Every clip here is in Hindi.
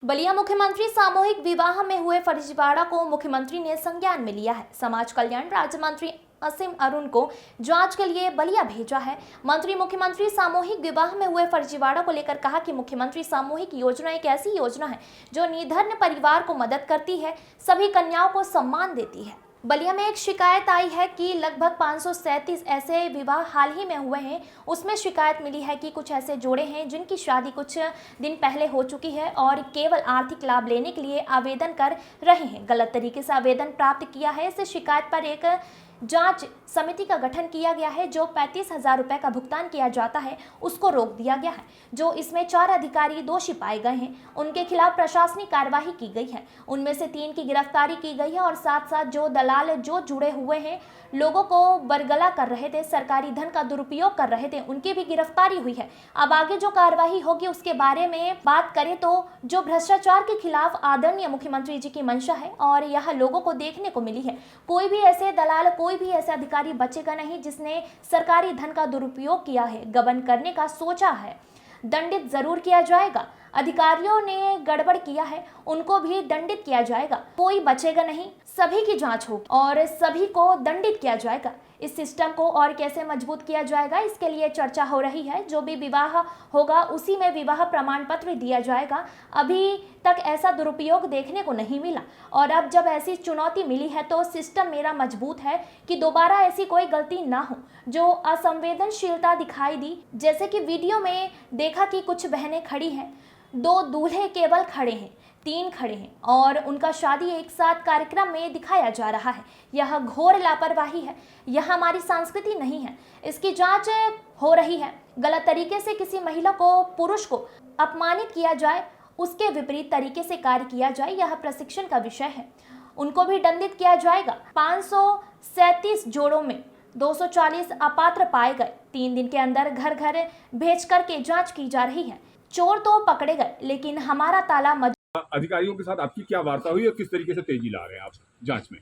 बलिया मुख्यमंत्री सामूहिक विवाह में हुए फर्जीवाड़ा को मुख्यमंत्री ने संज्ञान में लिया है। समाज कल्याण राज्य मंत्री असीम अरुण को जांच के लिए बलिया भेजा है। मंत्री मुख्यमंत्री सामूहिक विवाह में हुए फर्जीवाड़ा को लेकर कहा कि मुख्यमंत्री सामूहिक योजना एक ऐसी योजना है जो निर्धन परिवार को मदद करती है, सभी कन्याओं को सम्मान देती है। बलिया में एक शिकायत आई है कि लगभग 537 ऐसे विवाह हाल ही में हुए हैं। उसमें शिकायत मिली है कि कुछ ऐसे जोड़े हैं जिनकी शादी कुछ दिन पहले हो चुकी है और केवल आर्थिक लाभ लेने के लिए आवेदन कर रहे हैं। गलत तरीके से आवेदन प्राप्त किया है। इस शिकायत पर एक जांच समिति का गठन किया गया है। जो 35,000 रुपए का भुगतान किया जाता है उसको रोक दिया गया है। जो इसमें 4 अधिकारी दोषी पाए गए हैं उनके खिलाफ प्रशासनिक कार्यवाही की गई है। उनमें से 3 की गिरफ्तारी की गई है और साथ साथ जो दलाल जो जुड़े हुए हैं, लोगों को बरगला कर रहे थे, सरकारी धन का दुरुपयोग कर रहे थे, उनकी भी गिरफ्तारी हुई है। अब आगे जो कार्यवाही होगी उसके बारे में बात करें तो जो भ्रष्टाचार के खिलाफ आदरणीय मुख्यमंत्री जी की मंशा है और यह लोगों को देखने को मिली है। कोई भी ऐसे दलाल, कोई भी ऐसा अधिकारी बचेगा नहीं जिसने सरकारी धन का दुरुपयोग किया है, गबन करने का सोचा है। दंडित जरूर किया जाएगा। अधिकारियों ने गड़बड़ किया है, उनको भी दंडित किया जाएगा। कोई बचेगा नहीं, सभी की जांच होगी और सभी को दंडित किया जाएगा। इस सिस्टम को और कैसे मजबूत किया जाएगा, इसके लिए चर्चा हो रही है। जो भी विवाह होगा उसी में विवाह प्रमाण पत्र दिया जाएगा। अभी तक ऐसा दुरुपयोग देखने को नहीं मिला और अब जब ऐसी चुनौती मिली है तो सिस्टम मेरा मजबूत है कि दोबारा ऐसी कोई गलती ना हो। जो असंवेदनशीलता दिखाई दी, जैसे कि वीडियो में देखा कि कुछ बहनें खड़ी हैं, 2 दूल्हे केवल खड़े हैं, 3 खड़े हैं और उनका शादी एक साथ कार्यक्रम में दिखाया जा रहा है। यह घोर लापरवाही है। यह हमारी संस्कृति नहीं है। इसकी जांच हो रही है। गलत तरीके से किसी महिला को, पुरुष को अपमानित किया जाए, उसके विपरीत तरीके से कार्य किया जाए, यह प्रशिक्षण का विषय है। उनको भी दंडित किया जाएगा। 537 जोड़ों में 240 अपात्र पाए गए। 3 दिन के अंदर घर घर भेज करके जांच की जा रही है। चोर तो पकड़े गए लेकिन हमारा ताला अधिकारियों के साथ आपकी क्या वार्ता हुई और किस तरीके से तेजी ला रहे हैं आप जांच में?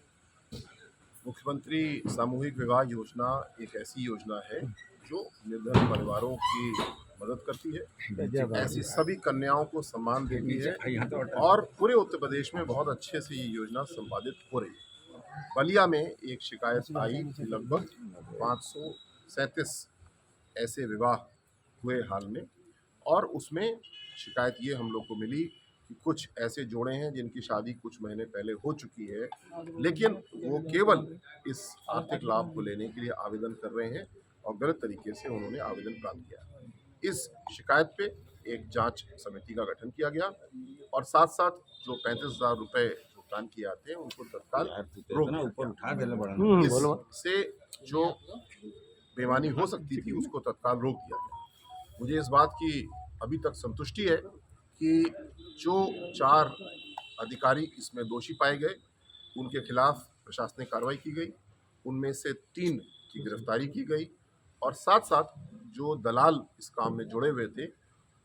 मुख्यमंत्री सामूहिक विवाह योजना एक ऐसी योजना है जो निर्धन परिवारों की मदद करती है, ऐसी सभी कन्याओं को सम्मान देती है और पूरे उत्तर प्रदेश में बहुत अच्छे से ये योजना संपादित हो रही है। बलिया में एक शिकायत आई कि लगभग 537 ऐसे विवाह हुए हाल में और उसमें शिकायत ये हम लोग को मिली कि कुछ ऐसे जोड़े हैं जिनकी शादी कुछ महीने पहले हो चुकी है, लेकिन वो केवल इस आर्थिक लाभ को लेने के लिए आवेदन कर रहे हैं और गलत तरीके से उन्होंने आवेदन प्राप्त किया। इस शिकायत पे एक जांच समिति का गठन किया गया और साथ साथ जो 35,000 रुपये भुगतान किए जाते हैं उनको तत्काल रोक दिया। इससे जो बेईमानी हो सकती थी उसको तत्काल रोक दिया गया। मुझे इस बात की अभी तक संतुष्टि है कि जो 4 अधिकारी इसमें दोषी पाए गए उनके खिलाफ प्रशासनिक कार्रवाई की गई, उनमें से 3 की गिरफ्तारी की गई और साथ साथ जो दलाल इस काम में जुड़े हुए थे,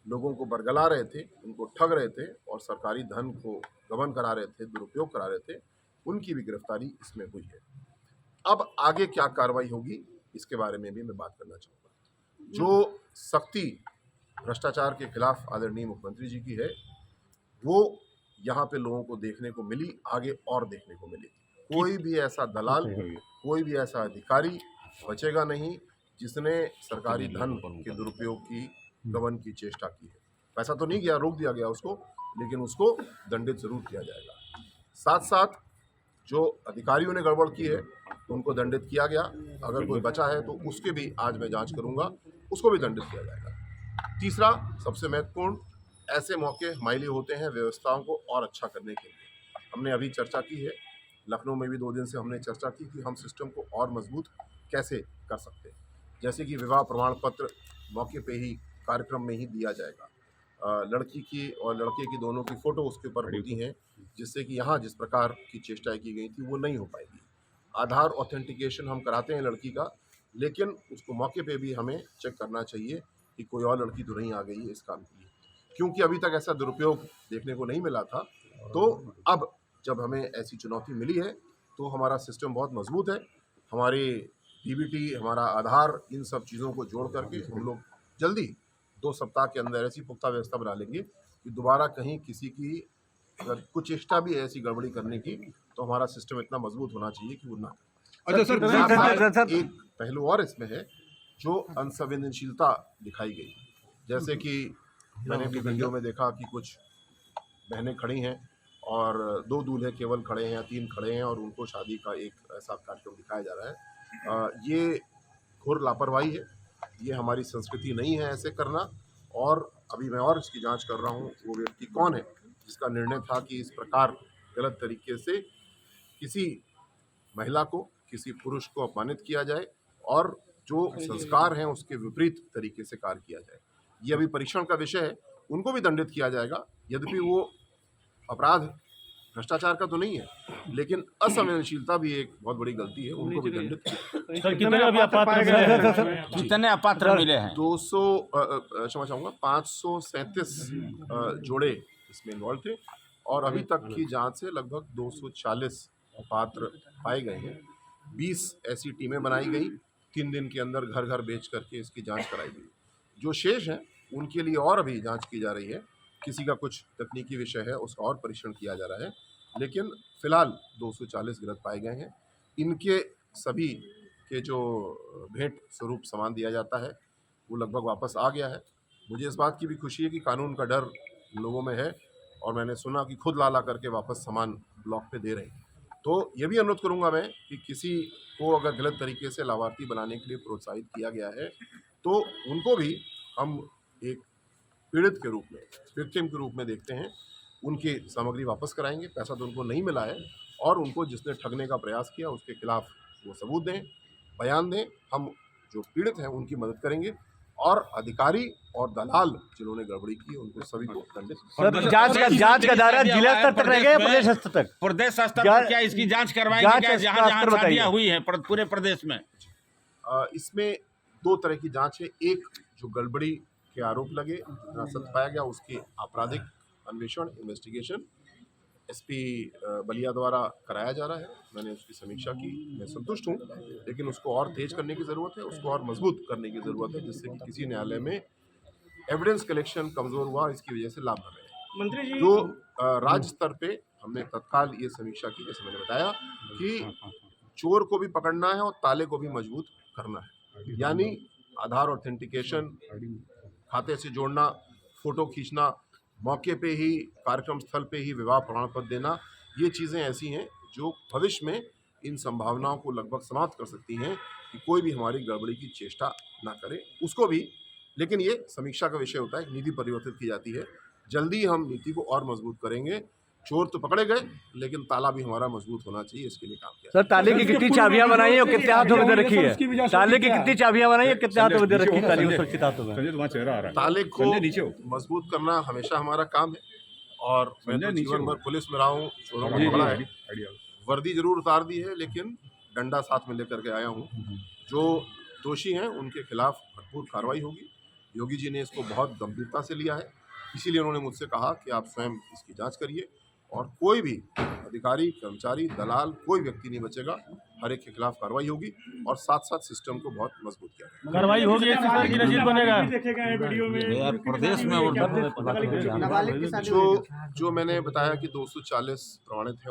लोगों को बरगला रहे थे, उनको ठग रहे थे और सरकारी धन को गबन करा रहे थे, दुरुपयोग करा रहे थे, उनकी भी गिरफ्तारी इसमें हुई है। अब आगे क्या कार्रवाई होगी इसके बारे में भी मैं बात करना चाहूँगा। जो सख्ती भ्रष्टाचार के खिलाफ आदरणीय मुख्यमंत्री जी की है वो यहाँ पे लोगों को देखने को मिली, आगे और देखने को मिलेगी। कोई भी ऐसा दलाल, कोई भी ऐसा अधिकारी बचेगा नहीं जिसने सरकारी धन के दुरुपयोग की, गबन की चेष्टा की है। पैसा तो नहीं गया, रोक दिया गया उसको, लेकिन उसको दंडित जरूर किया जाएगा। साथ साथ जो अधिकारियों ने गड़बड़ की है उनको दंडित किया गया। अगर कोई बचा है तो उसके भी आज मैं जांच करूंगा, उसको भी दंडित किया जाएगा। तीसरा, सबसे महत्वपूर्ण, ऐसे मौके हमारे लिए होते हैं व्यवस्थाओं को और अच्छा करने के लिए। हमने अभी चर्चा की है, लखनऊ में भी 2 दिन से हमने चर्चा की कि हम सिस्टम को और मजबूत कैसे कर सकते हैं। जैसे कि विवाह प्रमाण पत्र मौके पे ही, कार्यक्रम में ही दिया जाएगा। लड़की की और लड़के की दोनों की फ़ोटो उसके ऊपर होती हैं, जिससे कि यहाँ जिस प्रकार की चेष्टाएँ की गई थी वो नहीं हो पाएगी। आधार ऑथेंटिकेशन हम कराते हैं लड़की का, लेकिन उसको मौके पे भी हमें चेक करना चाहिए कि कोई और लड़की तो नहीं आ गई है इस काम के लिए, क्योंकि अभी तक ऐसा दुरुपयोग देखने को नहीं मिला था। तो अब जब हमें ऐसी चुनौती मिली है तो हमारा सिस्टम बहुत मजबूत है। हमारी डीबीटी, हमारा आधार, इन सब चीज़ों को जोड़ करके हम लोग जल्दी 2 सप्ताह के अंदर ऐसी पुख्ता व्यवस्था बना लेंगे कि दोबारा कहीं किसी की अगर कुछ चेष्टा भी है ऐसी गड़बड़ी करने की, तो हमारा सिस्टम इतना मजबूत होना चाहिए कि वो ना अच्छा सर, साथ एक पहलू और इसमें है जो अनसंवेदनशीलता दिखाई गई, जैसे कि मैंने भी वीडियो में देखा कि कुछ बहनें खड़ी हैं और 2 दूल्हे केवल खड़े हैं या 3 खड़े हैं और उनको शादी का एक ऐसा कार्यक्रम दिखाया जा रहा है। ये घोर लापरवाही है, ये हमारी संस्कृति नहीं है ऐसे करना। और अभी मैं और इसकी जांच कर रहा हूँ वो व्यक्ति कौन है जिसका निर्णय था कि इस प्रकार गलत तरीके से किसी महिला को, किसी पुरुष को अपमानित किया जाए और जो संस्कार हैं उसके विपरीत तरीके से कार्य किया जाए। ये अभी परीक्षण का विषय है, उनको भी दंडित किया जाएगा, यद्यपि वो अपराध भ्रष्टाचार का तो नहीं है, लेकिन असंवेदनशीलता भी एक बहुत बड़ी गलती है, उनको भी दंडित किया। सर कितने अभी अपात्र कितने अपात्र मिले हैं? 200 क्षमा चाहूँगा 537 जोड़े इसमें इन्वॉल्व थे और अभी तक की जांच से लगभग 240 पात्र पाए गए हैं। 20 ऐसी टीमें बनाई गई, 3 दिन के अंदर घर घर बेच करके इसकी जांच कराई गई। जो शेष हैं उनके लिए और अभी जांच की जा रही है, किसी का कुछ तकनीकी विषय है उसका और परीक्षण किया जा रहा है, लेकिन फिलहाल 240 गिरफ्त पाए गए हैं। इनके सभी के जो भेंट स्वरूप सामान दिया जाता है वो लगभग वापस आ गया है। मुझे इस बात की भी खुशी है कि कानून का डर लोगों में है और मैंने सुना कि खुद ला करके वापस सामान ब्लॉक पे दे रहे हैं। तो ये भी अनुरोध करूंगा मैं कि किसी को अगर गलत तरीके से लाभार्थी बनाने के लिए प्रोत्साहित किया गया है तो उनको भी हम एक पीड़ित के रूप में, विक्टिम के रूप में देखते हैं। उनकी सामग्री वापस कराएंगे, पैसा तो उनको नहीं मिला है और उनको जिसने ठगने का प्रयास किया उसके खिलाफ वो सबूत दें, बयान दें। हम जो पीड़ित हैं उनकी मदद करेंगे और अधिकारी और दलाल जिन्होंने गड़बड़ी की उनको सभी को दंडित। सर जांच का दायरा जिला स्तर तक रहेगा या प्रदेश स्तर तक? प्रदेश स्तर पर क्या इसकी जांच करवाएंगे क्या, जहां जहां शादियां हुई हैं पूरे प्रदेश में? इसमें 2 तरह की जांच है। एक जो गड़बड़ी के आरोप लगे, सत्य पाया गया, उसके आपराधिक अन्वेषण, इन्वेस्टिगेशन एसपी बलिया द्वारा कराया जा रहा है। मैंने उसकी समीक्षा की, मैं संतुष्ट हूँ, लेकिन उसको और तेज करने की ज़रूरत है, उसको और मजबूत करने की ज़रूरत है, जिससे कि किसी न्यायालय में एविडेंस कलेक्शन कमज़ोर हुआ, इसकी वजह से लाभ न मिले। मंत्री जी, जो राज्य स्तर पे हमने तत्काल ये समीक्षा की, जैसे मैंने बताया कि चोर को भी पकड़ना है और ताले को भी मजबूत करना है, यानी आधार ऑथेंटिकेशन, खाते से जोड़ना, फोटो खींचना, मौके पे ही कार्यक्रम स्थल पे ही विवाह प्रमाण पत्र देना, ये चीज़ें ऐसी हैं जो भविष्य में इन संभावनाओं को लगभग समाप्त कर सकती हैं कि कोई भी हमारी गड़बड़ी की चेष्टा ना करे। उसको भी, लेकिन ये समीक्षा का विषय होता है, नीति परिवर्तित की जाती है। जल्दी हम नीति को और मजबूत करेंगे। चोर तो पकड़े गए, लेकिन ताला भी हमारा मजबूत होना चाहिए, इसके लिए काम किया। सर ताले की कितनी चाबियां बनाई है और कितने हाथों में दे रखी है? ताले की कितनी चाबियां बनाई है, कितने हाथों में दे रखी है? ताली सुरक्षित हाथों में। ताले को मजबूत करना हमेशा हमारा काम है और मैं तो जीवन भर पुलिस में रहा हूँ, चोरों को पकड़ा है, वर्दी जरूर उतार दी है, लेकिन डंडा साथ में लेकर के आया हूँ। जो दोषी हैं उनके खिलाफ भरपूर कार्रवाई होगी। योगी जी ने इसको बहुत गंभीरता से लिया है, इसीलिए उन्होंने मुझसे कहा कि आप स्वयं इसकी जांच करिए और कोई भी अधिकारी, कर्मचारी, दलाल, कोई व्यक्ति नहीं बचेगा, हर एक के खिलाफ कार्रवाई होगी और साथ साथ सिस्टम को बहुत मजबूत किया जाएगा। कार्रवाई होगी, नजीर बनेगा प्रदेश में। जो मैंने बताया कि 240 प्रमाणित हैं